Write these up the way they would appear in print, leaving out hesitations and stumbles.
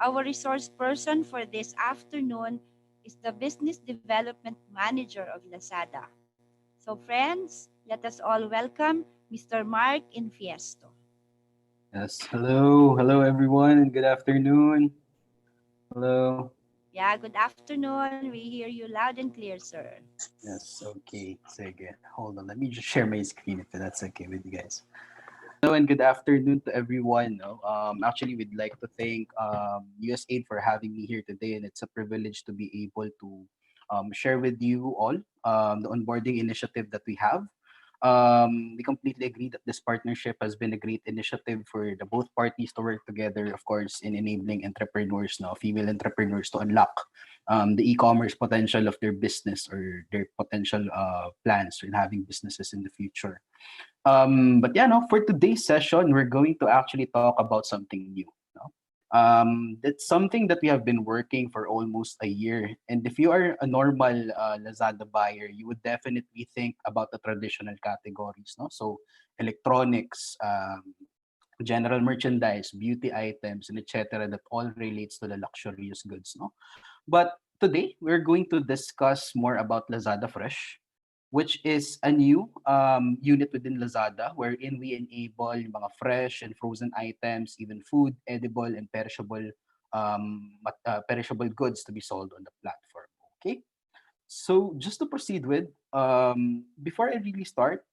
Our resource person for this afternoon is the Business Development Manager of Lazada. So friends, let us all welcome Mr. Mark Infiesto. Yes. Hello. Hello, everyone, and good afternoon. Hello. Yeah, good afternoon. We hear you loud and clear, sir. Yes. Okay. Sige. Hold on. Let me just share my screen if that's okay with you guys. Hello and good afternoon to everyone. No? Actually, we'd like to thank USAID for having me here today, and it's a privilege to be able to share with you all the onboarding initiative that we have. We completely agree that this partnership has been a great initiative for the both parties to work together, of course, in enabling entrepreneurs, now female entrepreneurs, to unlock the e-commerce potential of their business or their potential plans in having businesses in the future. But yeah, no, for today's session, we're going to actually talk about something new. No? That's something that we have been working for almost a year. And if you are a normal Lazada buyer, you would definitely think about the traditional categories. No? So electronics, general merchandise, beauty items, and etc. that all relates to the luxurious goods. No? But today, we're going to discuss more about Lazada Fresh, which is a new unit within Lazada wherein we enable yung mga fresh and frozen items, even food, edible, and perishable goods to be sold on the platform. Okay? So just to proceed with, before I really start,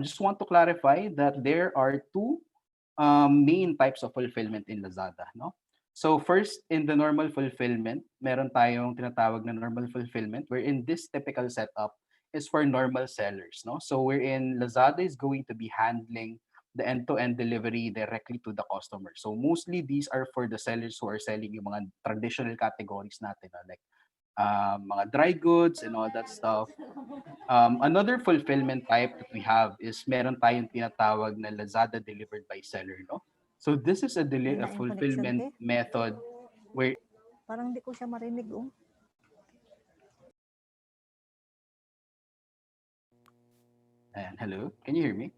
just want to clarify that there are two main types of fulfillment in Lazada, no? So first, in the normal fulfillment, meron tayong tinatawag na normal fulfillment wherein this typical setup is for normal sellers, no? So wherein Lazada is going to be handling the end-to-end delivery directly to the customer. So mostly these are for the sellers who are selling yung mga traditional categories natin, like mga dry goods and all that stuff. Another fulfillment type that we have is meron tayong tinatawag na Lazada delivered by seller, no? So this is a Mahina yung connection, fulfillment te. method where Parang di ko siya marinig, oh. and hello, can you hear me?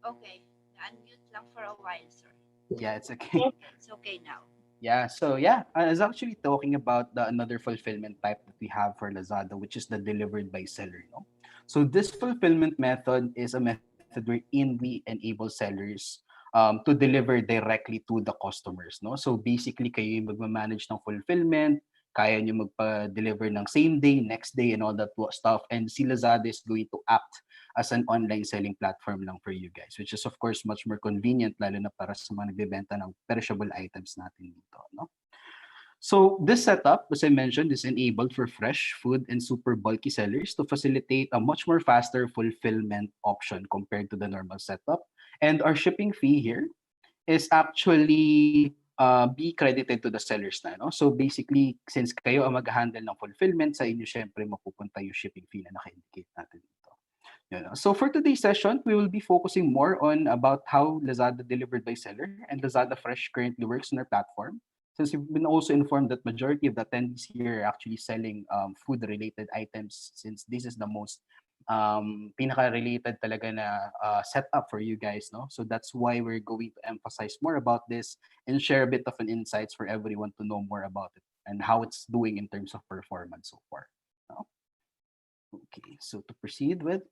Okay, unmute lang for a while, sir. Yeah, it's okay. It's okay now. Yeah, so yeah, I was actually talking about the another fulfillment type that we have for Lazada, which is the delivered by seller, no? So this fulfillment method is a method wherein we enable sellers to deliver directly to the customers, no? So basically, kayo yung magmamanage ng fulfillment, kaya nyo magpa-deliver ng same day, next day, and all that stuff. And si Lazada is going to act as an online selling platform lang for you guys, which is of course much more convenient, lalo na para sa mga nagbebenta ng perishable items natin dito, no? So this setup, as I mentioned, is enabled for fresh food and super bulky sellers to facilitate a much more faster fulfillment option compared to the normal setup. And our shipping fee here is actually be credited to the sellers na, no? So basically, since kayo ang mag-handle ng fulfillment, sa inyo syempre mapupunta yung shipping fee na naka-indicate natin dito. So for today's session, we will be focusing more on about how Lazada delivered by seller and Lazada Fresh currently works on our platform. Since we've been also informed that majority of the attendees here are actually selling food-related items, since this is the most pinaka-related talaga na setup for you guys, no? So that's why we're going to emphasize more about this and share a bit of an insights for everyone to know more about it and how it's doing in terms of performance so far. No? Okay, so to proceed with,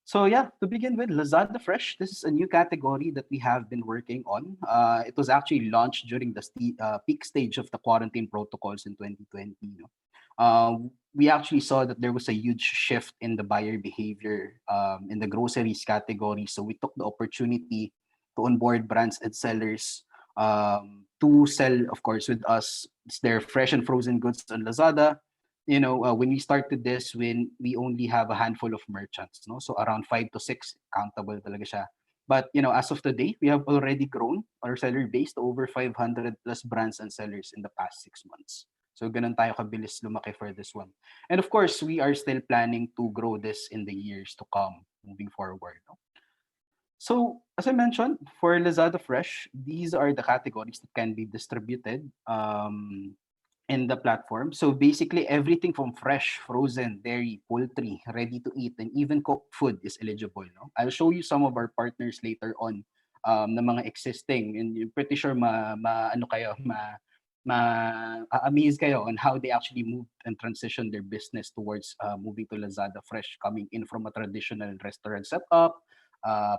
so yeah, to begin with, Lazada Fresh. This is a new category that we have been working on. It was actually launched during the peak stage of the quarantine protocols in 2020. You know. We actually saw that there was a huge shift in the buyer behavior in the groceries category. So we took the opportunity to onboard brands and sellers to sell, of course, with us their fresh and frozen goods on Lazada. When we started this, when we only have a handful of merchants, no, so around 5 to 6 countable talaga siya. But as of today, we have already grown our seller base to over 500 plus brands and sellers in the past 6 months. So ganun tayo kabilis lumaki for this one. And of course, we are still planning to grow this in the years to come moving forward. No? So as I mentioned, for Lazada Fresh, these are the categories that can be distributed in the platform. So basically, everything from fresh, frozen, dairy, poultry, ready to eat, and even cooked food is eligible. No? I'll show you some of our partners later on na mga existing, and I'm pretty sure ma-amaze kayo on how they actually moved and transitioned their business towards moving to Lazada Fresh, coming in from a traditional restaurant setup,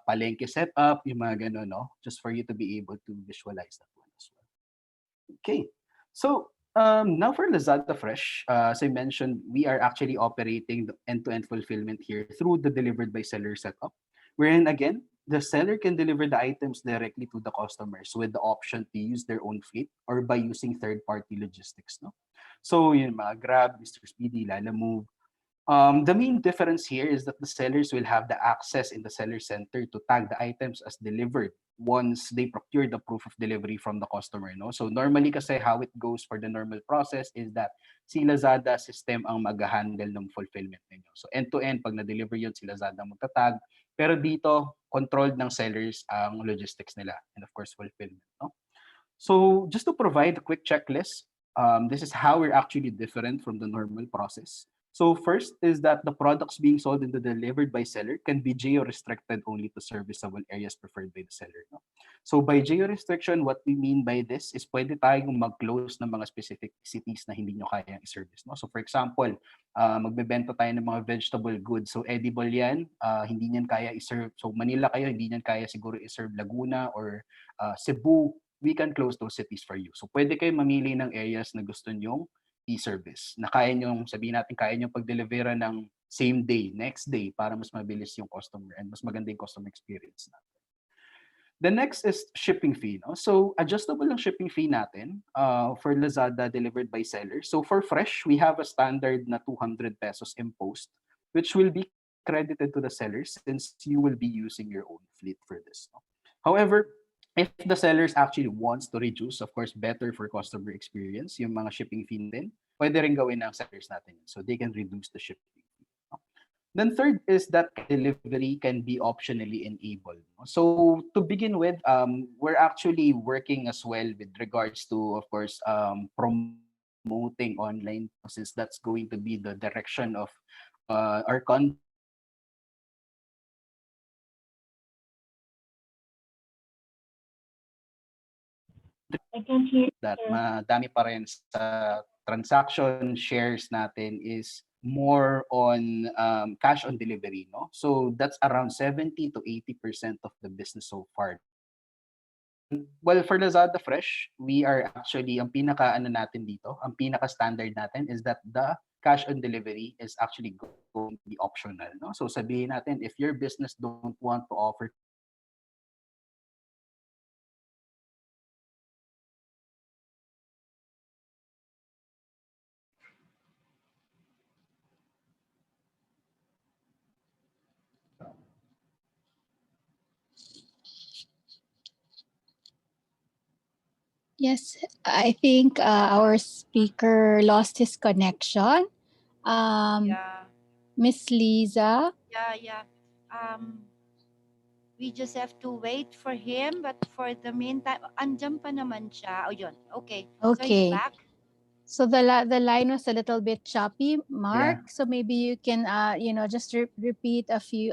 palengke setup, yung mga ganun, no? Just for you to be able to visualize that one as well. Okay. So now for Lazada Fresh, as I mentioned, we are actually operating the end-to-end fulfillment here through the delivered by seller setup, wherein again, the seller can deliver the items directly to the customers with the option to use their own fleet or by using third-party logistics. No? So yun, mga Grab, Mr. Speedy, Lala Move, the main difference here is that the sellers will have the access in the seller center to tag the items as delivered once they procure the proof of delivery from the customer. No? So normally kasi how it goes for the normal process is that si Lazada system ang mag-handle ng fulfillment ninyo. So end-to-end, pag na-deliver yun, si Lazada magtatag. Pero dito, controlled ng sellers ang logistics nila and of course fulfillment. No? So just to provide a quick checklist, this is how we're actually different from the normal process. So first is that the products being sold and delivered by seller can be geo-restricted only to serviceable areas preferred by the seller. No? So by geo-restriction, what we mean by this is pwede tayong mag-close ng mga specific cities na hindi nyo kayang i-service. No? So for example, magbebenta tayo ng mga vegetable goods. So edible yan, hindi niyan kaya i-serve. So Manila kayo, hindi niyan kaya siguro i-serve Laguna or Cebu. We can close those cities for you. So pwede kayo mamili ng areas na gusto nyong i-service. Na kaya nyong, sabihin natin, kaya nyong pag-delivera ng same day, next day, para mas mabilis yung customer and mas maganda yung customer experience natin. The next is shipping fee. No? So adjustable ang shipping fee natin for Lazada delivered by seller. So for fresh, we have a standard na 200 pesos imposed, which will be credited to the seller since you will be using your own fleet for this. No? However, if the sellers actually wants to reduce, of course, better for customer experience, yung mga shipping fee din, pwede rin gawin ng sellers natin. So they can reduce the shipping fee. Then third is that delivery can be optionally enabled. So to begin with, we're actually working as well with regards to, of course, promoting online since that's going to be the direction of our country. I can hear That madami pa rin sa transaction shares natin is more on cash on delivery, no? So that's around 70 to 80% of the business so far. Well, for Lazada Fresh, we are actually, ang pinaka-ano natin dito, ang pinaka-standard natin is that the cash on delivery is actually going to be optional, no? So sabihin natin, if your business don't want to offer Yes, I think our speaker lost his connection. yeah, Miss Liza. yeah. We just have to wait for him, but for the meantime, andyan pa naman siya. Oh, yun. Okay. So he's Okay. back. So the line was a little bit choppy, Mark. Yeah. So maybe you can just repeat a few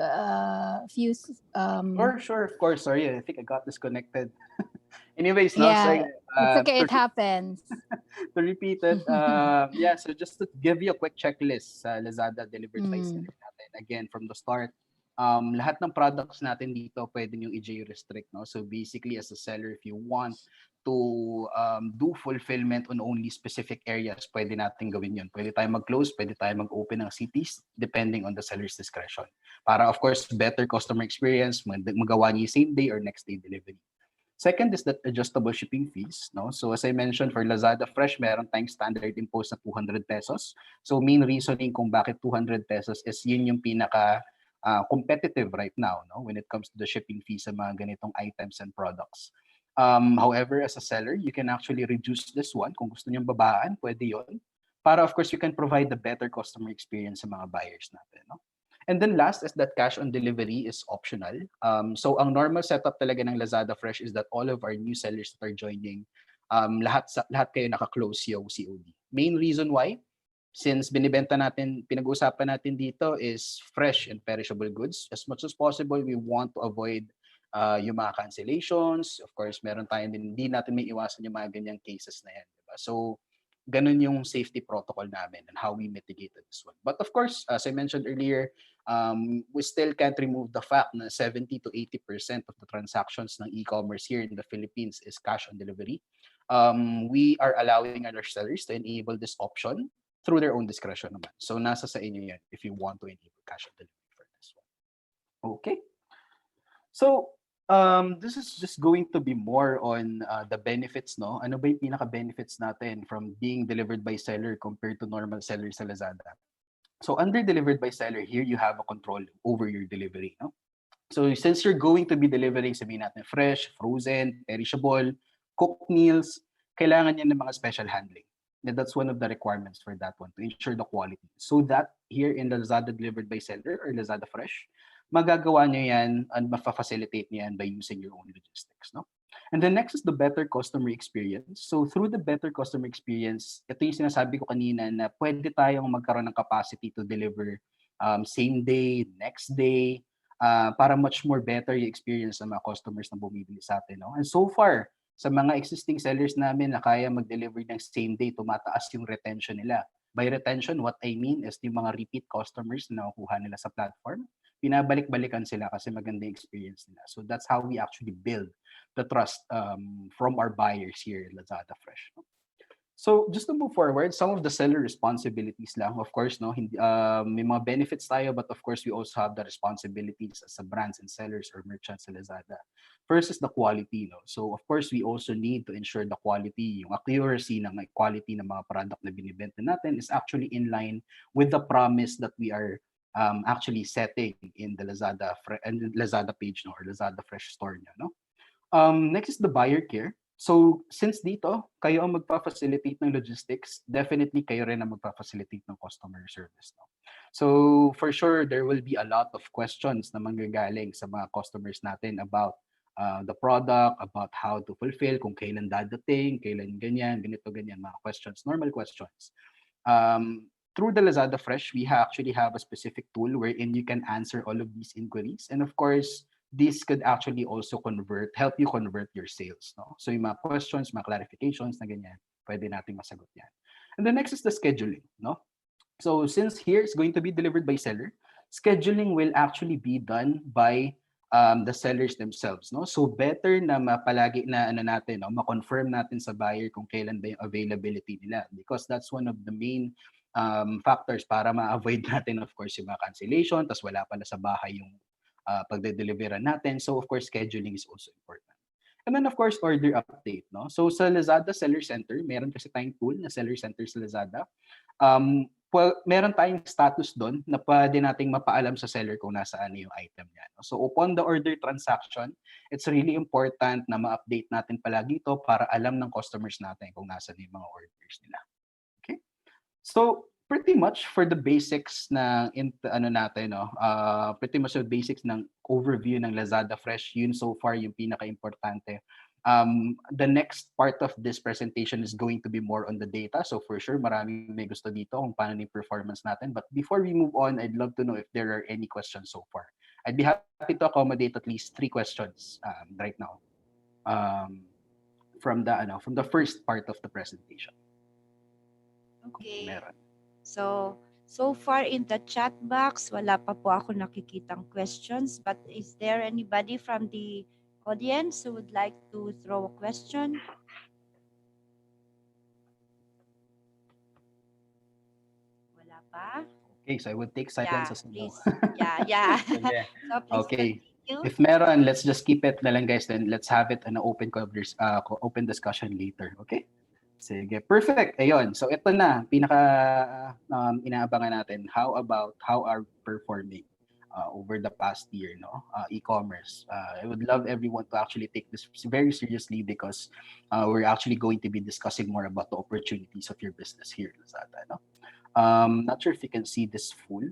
Sure, of course. Sorry, I think I got disconnected. Anyways, no, so, yeah, it's okay, to, it happens. to repeat it, yeah, so just to give you a quick checklist sa Lazada delivered by seller natin. Again, from the start, lahat ng products natin dito pwede nyo i-restrict, no? So basically, as a seller, if you want to do fulfillment on only specific areas, pwede natin gawin yun. Pwede tayo mag-close, pwede tayo mag-open ng cities, depending on the seller's discretion. Para, of course, better customer experience, magawa niyo same day or next day delivery. Second is that adjustable shipping fees. No? So as I mentioned, for Lazada Fresh, meron tayong standard imposed na 200 pesos. So main reasoning kung bakit 200 pesos is yun yung pinaka competitive right now, no? When it comes to the shipping fees sa mga ganitong items and products. However, as a seller, you can actually reduce this one. Kung gusto niyong babaan, pwede yun. Para of course, you can provide the better customer experience sa mga buyers natin. No? And then last is that cash on delivery is optional. So ang normal setup talaga ng Lazada Fresh is that all of our new sellers that are joining, lahat kayo naka-close yung COD. Main reason why, since binibenta natin, pinag-uusapan natin dito is fresh and perishable goods. As much as possible, we want to avoid yung mga cancellations. Of course, meron tayo din, hindi natin may iwasan yung mga ganyang cases na yan. Diba? So ganun yung safety protocol namin and how we mitigated this one. But of course, as I mentioned earlier, we still can't remove the fact na 70 to 80% of the transactions ng e-commerce here in the Philippines is cash on delivery. We are allowing our sellers to enable this option through their own discretion naman. So nasa sa inyo yan if you want to enable cash on delivery for this one. Okay. So this is just going to be more on the benefits, no? Ano ba yung pinaka-benefits natin from being delivered by seller compared to normal seller sa Lazada? So under delivered by seller, here you have a control over your delivery, no? So since you're going to be delivering, sabihin natin, fresh, frozen, perishable, cooked meals, kailangan yan ng mga special handling. And that's one of the requirements for that one, to ensure the quality. So that here in the Lazada delivered by seller or Lazada Fresh, magagawa nyo yan and mafa-facilitate nyo yan by using your own logistics. No? And then next is the better customer experience. So through the better customer experience, ito yung sinasabi ko kanina na pwede tayong magkaroon ng capacity to deliver same day, next day, para much more better yung experience ng mga customers na bumibili sa atin. No? And so far, sa mga existing sellers namin na kaya mag-deliver ng same day, tumataas yung retention nila. By retention, what I mean is yung mga repeat customers na nakukuha nila sa platform, pinabalik-balikan sila kasi maganda yung experience nila. So that's how we actually build the trust from our buyers here in Lazada Fresh. No? So just to move forward, some of the seller responsibilities lang, of course, no, hindi, may mga benefits tayo, but of course, we also have the responsibilities as a brands and sellers or merchants sa Lazada. First is the quality, no. So of course, we also need to ensure the quality, yung accuracy ng quality ng mga product na binibenta natin is actually in line with the promise that we are actually setting in the Lazada page, no, or Lazada Fresh store niya, no. Next is the buyer care. So, since dito, kayo ang magpa-facilitate ng logistics, definitely kayo rin ang magpa-facilitate ng customer service. No? So, for sure, there will be a lot of questions na manggagaling sa mga customers natin about the product, about how to fulfill, kung kailan dadating, kailan ganyan, ganito, ganyan, mga questions, normal questions. Through the Lazada Fresh, we actually have a specific tool wherein you can answer all of these inquiries. And of course, this could actually also help you convert your sales. No? So yung mga questions, mga clarifications na ganyan, pwede natin masagot yan. And the next is the scheduling. No? So since here it's going to be delivered by seller, scheduling will actually be done by the sellers themselves. No? So better na mapalagi na natin, no? Ma-confirm natin sa buyer kung kailan ba yung availability nila, because that's one of the main factors para ma-avoid natin, of course, yung mga cancellation, tas wala pala sa bahay yung pagde-deliveran natin. So of course, scheduling is also important. And then of course, order update. No? So sa Lazada Seller Center, meron kasi tayong tool na Seller Center sa Lazada. Meron tayong status doon na pwede nating mapaalam sa seller kung nasaan yung item niya. No? So upon the order transaction, it's really important na ma-update natin palagi ito para alam ng customers natin kung nasaan yung mga orders nila. Okay? So pretty much for the basics na pretty much the basics ng overview ng Lazada Fresh, yun so far yung pinaka-importante. The next part of this presentation is going to be more on the data. So for sure, maraming may gusto dito kung paano yung performance natin. But before we move on, I'd love to know if there are any questions so far. I'd be happy to accommodate at least 3 questions right now from the first part of the presentation. Okay. Meron. So far in the chat box, wala pa po ako nakikitang questions. But is there anybody from the audience who would like to throw a question? Wala pa? Okay, so I would take silence Yeah, as no. please. Yeah. Sige. So please Okay. continue. If meron, let's just keep it na lang, guys. Then let's have it an open discussion later. Okay? Sige, perfect. Ayun. So ito na, inaabangan natin. How are performing over the past year, no? E-commerce. I would love everyone to actually take this very seriously because we're actually going to be discussing more about the opportunities of your business here in Lazada, no? Not sure if you can see this full,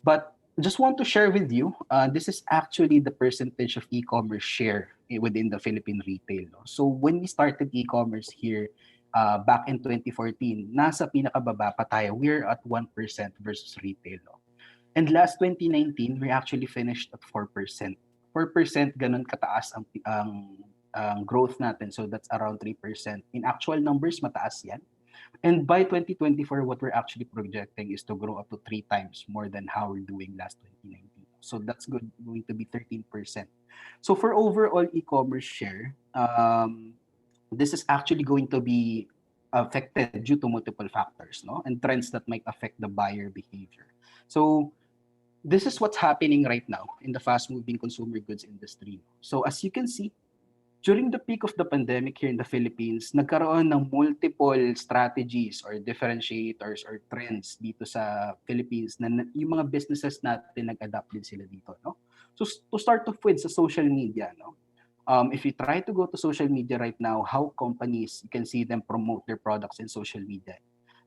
but just want to share with you, this is actually the percentage of e-commerce share within the Philippine retail. No? So when we started e-commerce here, back in 2014, nasa pinakababa pa tayo. We're at 1% versus retail. No? And last 2019, we actually finished at 4%. 4% ganun kataas ang growth natin. So that's around 3%. In actual numbers, mataas yan. And by 2024, what we're actually projecting is to grow up to 3 times more than how we're doing last 2019. So that's going to be 13%. So for overall e-commerce share, this is actually going to be affected due to multiple factors, no, and trends that might affect the buyer behavior. So this is what's happening right now in the fast-moving consumer goods industry. So as you can see, during the peak of the pandemic here in the Philippines, nagkaroon ng multiple strategies or differentiators or trends dito sa Philippines na yung mga businesses natin nag-adapt din sila dito, no? So to start off with sa social media, no? If you try to go to social media right now, how companies, you can see them promote their products in social media.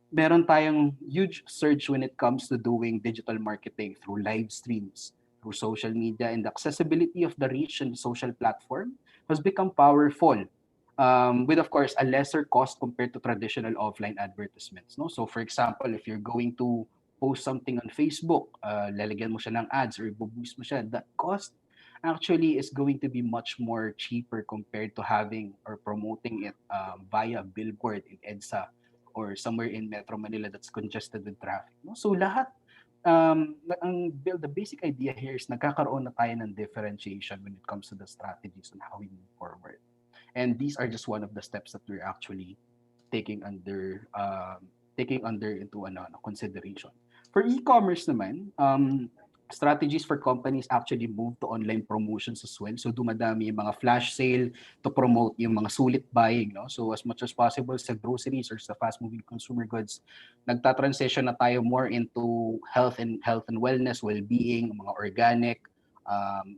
Meron tayong huge surge when it comes to doing digital marketing through live streams, through social media, and the accessibility of the reach and the social platform has become powerful. With of course a lesser cost compared to traditional offline advertisements. No, so for example, if you're going to post something on Facebook, lalagyan mo siya ng ads or i-boost mo siya, that cost actually is going to be much more cheaper compared to having or promoting it via billboard in EDSA or somewhere in Metro Manila that's congested with traffic. No? So lahat, the basic idea here is nagkakaroon na tayo ng differentiation when it comes to the strategies on how we move forward. And these are just one of the steps that we're actually taking under into consideration. For e-commerce naman, strategies for companies actually move to online promotions as well. So dumadami yung mga flash sale to promote yung mga sulit buying, no? So as much as possible sa groceries or sa fast-moving consumer goods, nagta-transition na tayo more into health and wellness, well-being, mga organic.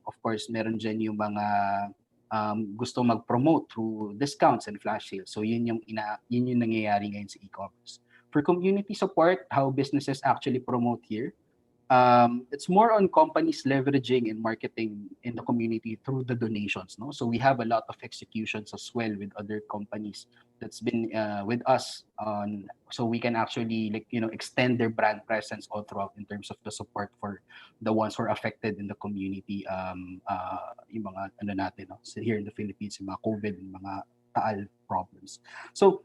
Of course, meron dyan yung mga gusto mag-promote through discounts and flash sales. So yun yung nangyayari ngayon sa e-commerce. For community support, how businesses actually promote here, it's more on companies leveraging and marketing in the community through the donations. No, so we have a lot of executions as well with other companies that's been with us on, so we can actually extend their brand presence all throughout in terms of the support for the ones who are affected in the community. Yung mga natin, no? So here in the Philippines, yung mga COVID, yung mga taal problems. So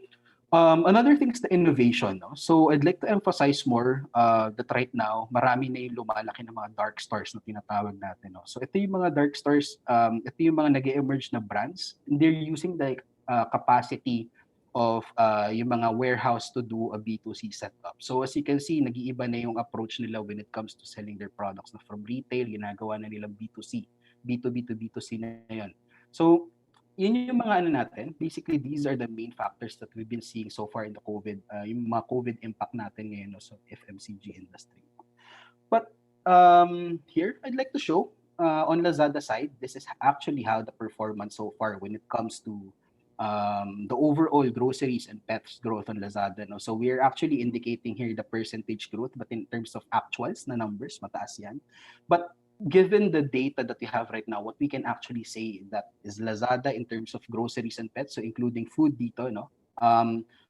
another thing is the innovation. No? So I'd like to emphasize more that right now, marami na yung lumalaki ng mga dark stores na tinatawag natin. No? So ito yung mga dark stores, ito yung mga nag-emerge na brands. And they're using the capacity of yung mga warehouse to do a B2C setup. So as you can see, nag-iiba na yung approach nila when it comes to selling their products. Na from retail, ginagawa na nilang B2C. B2B to B2C na yun. So yun yung mga natin. Basically, these are the main factors that we've been seeing so far in the COVID, yung mga COVID impact natin ngayon sa FMCG industry. But here, I'd like to show on Lazada side, this is actually how the performance so far when it comes to the overall groceries and pets growth on Lazada. No? So we're actually indicating here the percentage growth, but in terms of actuals na numbers, mataas yan. But given the data that we have right now, what we can actually say that is Lazada in terms of groceries and pets, so including food dito, no,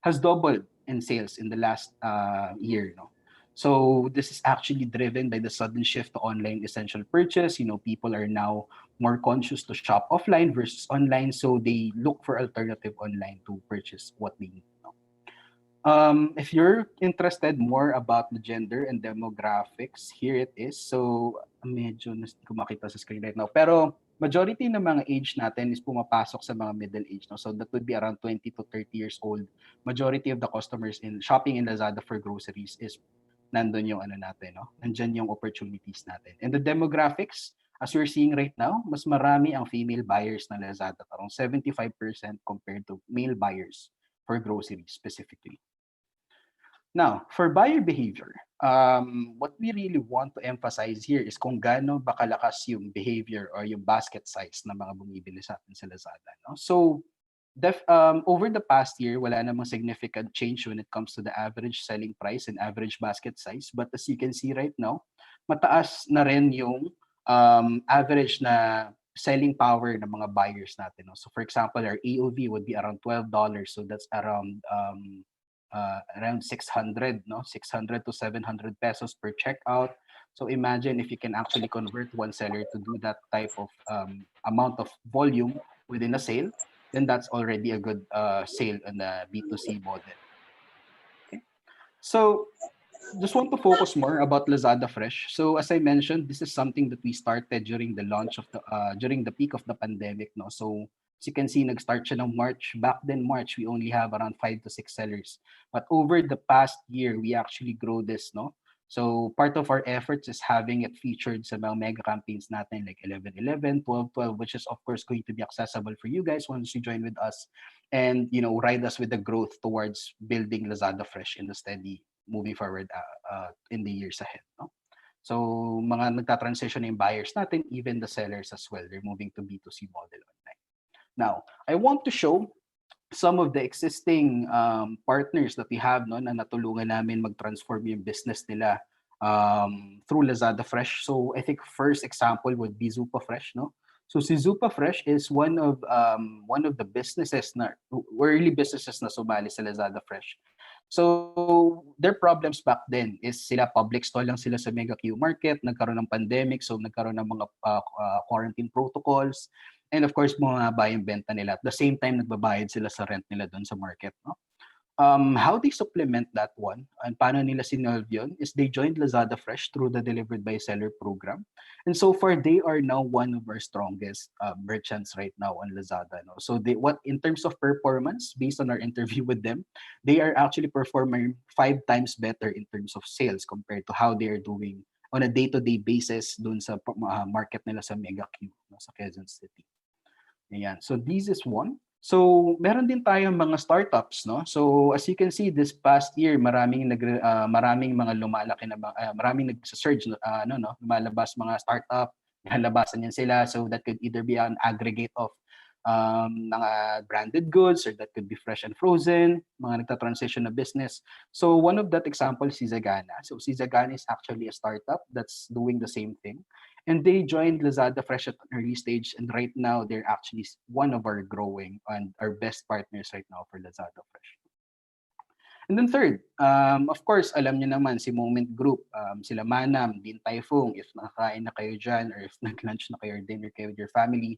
has doubled in sales in the last year, no. So this is actually driven by the sudden shift to online essential purchase. People are now more conscious to shop offline versus online, so they look for alternative online to purchase what they need. No? If you're interested more about the gender and demographics, here it is. So medyo hindi ko makita sa screen right now. Pero majority ng mga age natin is pumapasok sa mga middle age. No? So that would be around 20 to 30 years old. Majority of the customers in shopping in Lazada for groceries is nandun yung natin. No? Nandyan yung opportunities natin. And the demographics, as we're seeing right now, mas marami ang female buyers na Lazada. Around 75% compared to male buyers for groceries specifically. Now, for buyer behavior, what we really want to emphasize here is kung gaano ba kalakas yung behavior or yung basket size na mga bumibili sa atin sa Lazada. No? So, over the past year, wala namang significant change when it comes to the average selling price and average basket size. But as you can see right now, mataas na rin yung average na selling power ng mga buyers natin. No? So, for example, our AOV would be around $12. So, that's around 600, no? 600 to 700 pesos per checkout. So imagine if you can actually convert one seller to do that type of amount of volume within a sale. then that's already a good sale on the B2C model. Okay. So just want to focus more about Lazada Fresh. So as I mentioned, this is something that we started during the launch of the during the peak of the pandemic, no. So as you can see, nag-start siya ng March. Back then March, we only have around 5 to 6 sellers. But over the past year, we actually grow this, no. So part of our efforts is having it featured sa mga mega campaigns natin like 11/11, 12/12, which is of course going to be accessible for you guys once you join with us and ride us with the growth towards building Lazada Fresh in the steady moving forward in the years ahead. No? So mga nagta-transition na yung buyers natin, even the sellers as well, they're moving to B2C model online. Now, I want to show some of the existing partners that we have no, na natulungan namin mag-transform yung business nila through Lazada Fresh. So I think first example would be Zupa Fresh. No? So si Zupa Fresh is one of the businesses na early businesses na sumali sa Lazada Fresh. So their problems back then is sila public stall lang sila sa Mega Q Market, nagkaroon ng pandemic, so nagkaroon ng mga quarantine protocols, and of course bumaba yung benta nila. At the same time, nagbabayad sila sa rent nila doon sa market. No? How they supplement that one and paano nila sinolve yun is they joined Lazada Fresh through the Delivered by Seller program. And so far, they are now one of our strongest merchants right now on Lazada. No? So in terms of performance, based on our interview with them, they are actually performing 5 times better in terms of sales compared to how they are doing on a day-to-day basis dun sa market nila sa Mega Q, no, sa Quezon City. Ayan. So this is one. So meron din tayong mga startups, no? So as you can see, this past year maraming mga lumalaki na maraming nagsa-surge lumalabas mga startup, lalabasan yan sila. So that could either be an aggregate of mga branded goods, or that could be fresh and frozen, mga nagta-transition na business. So one of that example is si Zagana. So si Zagana is actually a startup that's doing the same thing. And they joined Lazada Fresh at an early stage, and right now they're actually one of our growing and our best partners right now for Lazada Fresh. And then third, of course, alam niyo naman si Moment Group, sila Manam, Din Typhoon, if nakakain na kayo dyan, or if nag-lunch na kayo or dinner kayo with your family,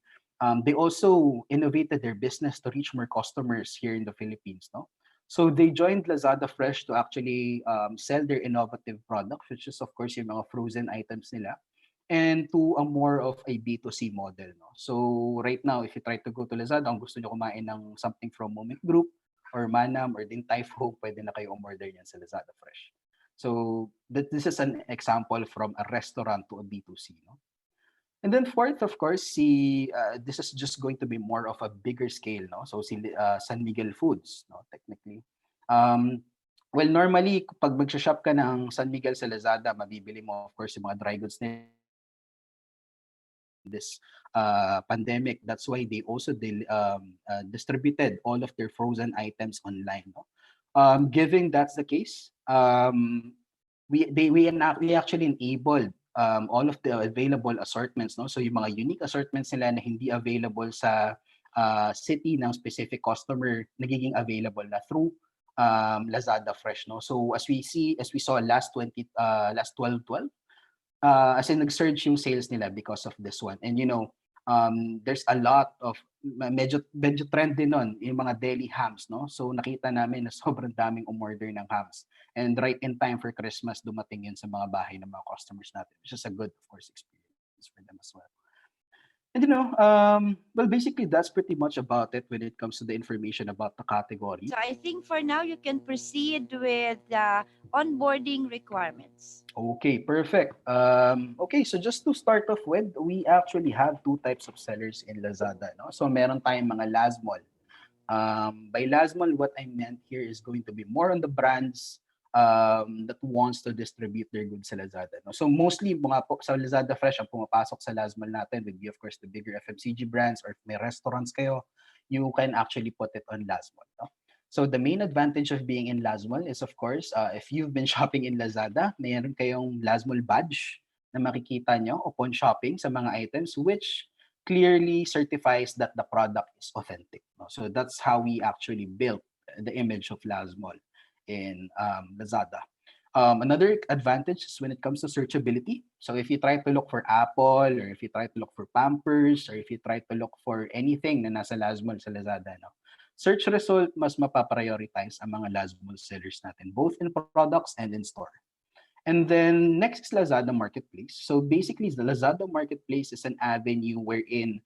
they also innovated their business to reach more customers here in the Philippines. No? So they joined Lazada Fresh to actually sell their innovative products, which is of course yung mga frozen items nila, and to a more of a B2C model. No? So right now, if you try to go to Lazada, kung gusto nyo kumain ng something from Moment Group or Manam or Din Typhoon, pwede na kayo umorder yan sa Lazada Fresh. So this is an example from a restaurant to a B2C. No? And then fourth, of course, this is just going to be more of a bigger scale. No? So si San Miguel Foods, no? Technically. Well, normally, pag mag-shop ka ng San Miguel sa Lazada, mabibili mo, of course, yung mga dry goods nila this pandemic. That's why they also distributed all of their frozen items online. No? Given that's the case, we actually enabled all of the available assortments. No? So yung mga unique assortments nila na hindi available sa city ng specific customer, nagiging available na through Lazada Fresh. No? So as we saw last 12/12, as in nag-surge yung sales nila because of this one. And there's a lot of medyo trend din nun yung mga deli hams, no? So nakita namin na sobrang daming umorder ng hams. And right in time for Christmas, dumating yun sa mga bahay ng mga customers natin, which is a good, of course, experience for them as well. And well, basically that's pretty much about it when it comes to the information about the category. So I think for now you can proceed with the onboarding requirements. Okay, perfect. Okay, so just to start off with, we actually have two types of sellers in Lazada. No? So meron tayong mga last mall. By last mall, what I meant here is going to be more on the brands that wants to distribute their goods sa Lazada. No? So mostly mga sa Lazada Fresh ang pumapasok sa last mall natin would be of course the bigger FMCG brands, or if may restaurants kayo, you can actually put it on last mall. No? So the main advantage of being in Lazmall is of course, if you've been shopping in Lazada, mayroon kayong Lazmall badge na makikita nyo upon shopping sa mga items, which clearly certifies that the product is authentic. No? So that's how we actually built the image of Lazmall in Lazada. Another advantage is when it comes to searchability. So if you try to look for Apple, or if you try to look for Pampers, or if you try to look for anything na nasa Lazmall sa Lazada, no, search result mas mapaprioritize ang mga Lazmall sellers natin, both in products and in store. And then next is Lazada Marketplace. So basically, the Lazada Marketplace is an avenue wherein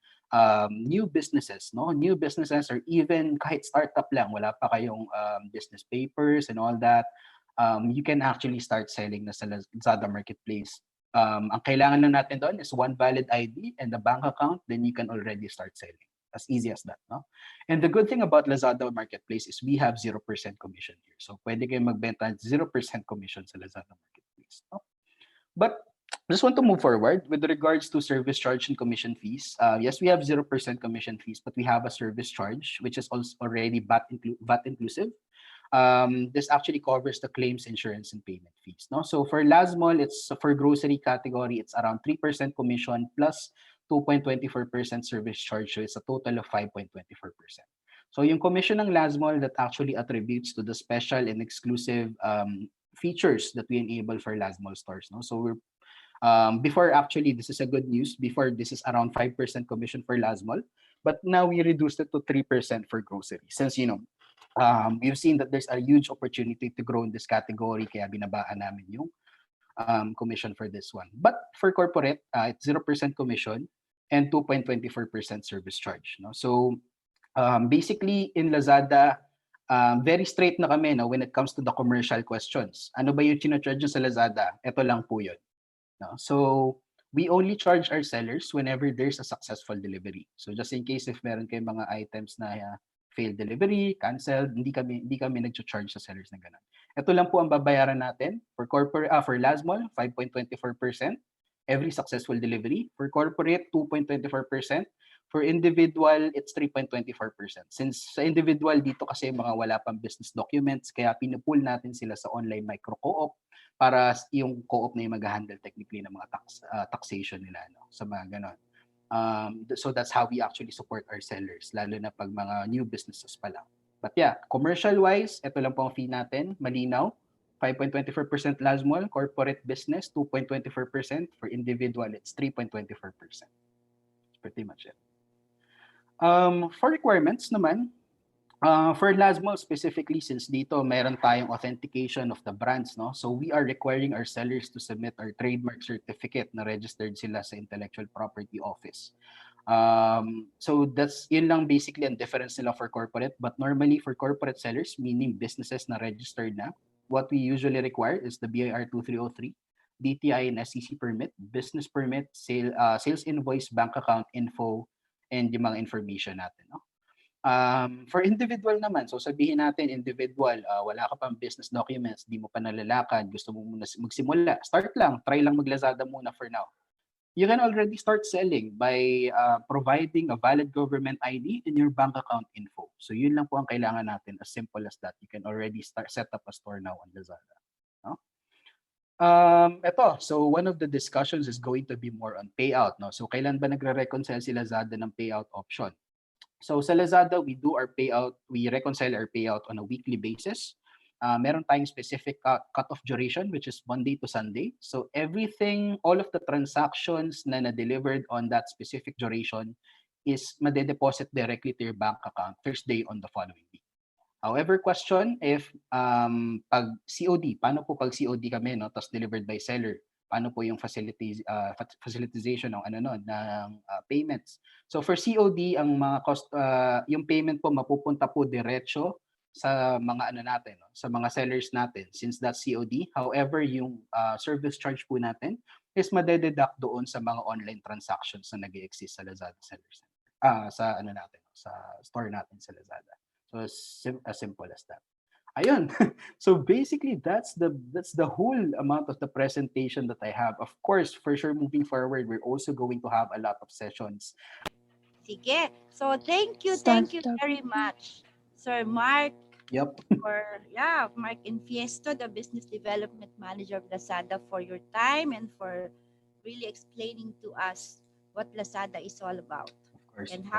new businesses, no, new businesses, or even kahit startup lang, wala pa kayong business papers and all that, you can actually start selling na sa Lazada Marketplace. Ang kailangan lang natin doon is one valid ID and a bank account, then you can already start selling. As easy as that, no? And the good thing about Lazada Marketplace is we have 0% commission here. So pwede kayong magbenta 0% commission sa Lazada Marketplace, no? But just want to move forward with regards to service charge and commission fees. Yes, we have 0% commission fees, but we have a service charge, which is also already VAT inclusive. This actually covers the claims, insurance, and payment fees, no? So for Lazmall, it's for grocery category, it's around 3% commission plus 2.24% service charge, so it's a total of 5.24%. So yung commission ng Lazmall that actually attributes to the special and exclusive features that we enable for Lazmall stores, no? So we're before, actually, this is a good news. Before, this is around 5% commission for Lazmall, but now we reduced it to 3% for grocery. Since, we've seen that there's a huge opportunity to grow in this category, kaya binabaan namin yung commission for this one. But for corporate, it's 0% commission and 2.24% service charge, no? So basically in Lazada, very straight na kami, no, when it comes to the commercial questions. Ano ba yung charge sa Lazada? Ito lang po yun, no? So we only charge our sellers whenever there's a successful delivery. So just in case if meron kayong mga items na failed delivery, canceled, hindi kami nag-charge sa sellers na ganun. Ito lang po ang babayaran natin for for Lazmall, 5.24%. Every successful delivery. For corporate, 2.24%. For individual, it's 3.24%. Since sa individual, dito kasi mga wala pang business documents, kaya pinupool natin sila sa online micro co-op para yung co-op na yung mag-handle technically ng mga taxation nila, no? Sa mga ganon. So that's how we actually support our sellers, lalo na pag mga new businesses pa lang. But yeah, commercial-wise, ito lang po ang fee natin, malinaw. 5.24% Lazmall, corporate business, 2.24%. For individual, it's 3.24%. That's pretty much it. For requirements naman, for Lazmall specifically, since dito meron tayong authentication of the brands, no? So we are requiring our sellers to submit our trademark certificate na registered sila sa Intellectual Property Office. So yun lang basically ang difference nila for corporate. But normally for corporate sellers, meaning businesses na registered na, what we usually require is the BIR 2303, DTI and SEC permit, business permit, sales invoice, bank account info, and yung mga information natin, no? For individual naman, so sabihin natin individual, wala ka pang business documents, di mo pa nalalakad, gusto mo muna magsimula, start lang, try lang mag-Lazada muna for now. You can already start selling by providing a valid government ID and your bank account info. So yun lang po ang kailangan natin, as simple as that. You can already set up a store now on Lazada, no? So one of the discussions is going to be more on payout, no? So kailan ba nagre-reconcile si Lazada ng payout option? So sa Lazada, we reconcile our payout on a weekly basis. Meron tayong specific cut-off duration, which is Monday to Sunday. So everything, all of the transactions na na-delivered on that specific duration is made-deposit directly to your bank account Thursday on the following week. However, question, if pag COD, paano po pag COD kami, no, tapos delivered by seller? Paano po yung facilitization ng payments? So for COD, ang mga cost, yung payment po mapupunta po diretso sa mga natin, no? Sa mga sellers natin, since that's COD. However, yung service charge po natin is madededuct doon sa mga online transactions na nag-exist sa Lazada sellers. Sa store natin sa Lazada. So as simple as that. Ayun. So basically, that's the whole amount of the presentation that I have. Of course, for sure, moving forward, we're also going to have a lot of sessions. Sige. So thank you very much, Sir Mark. Yep. Mark Infiesto, the Business Development Manager of Lazada, for your time and for really explaining to us what Lazada is all about. Of course. And how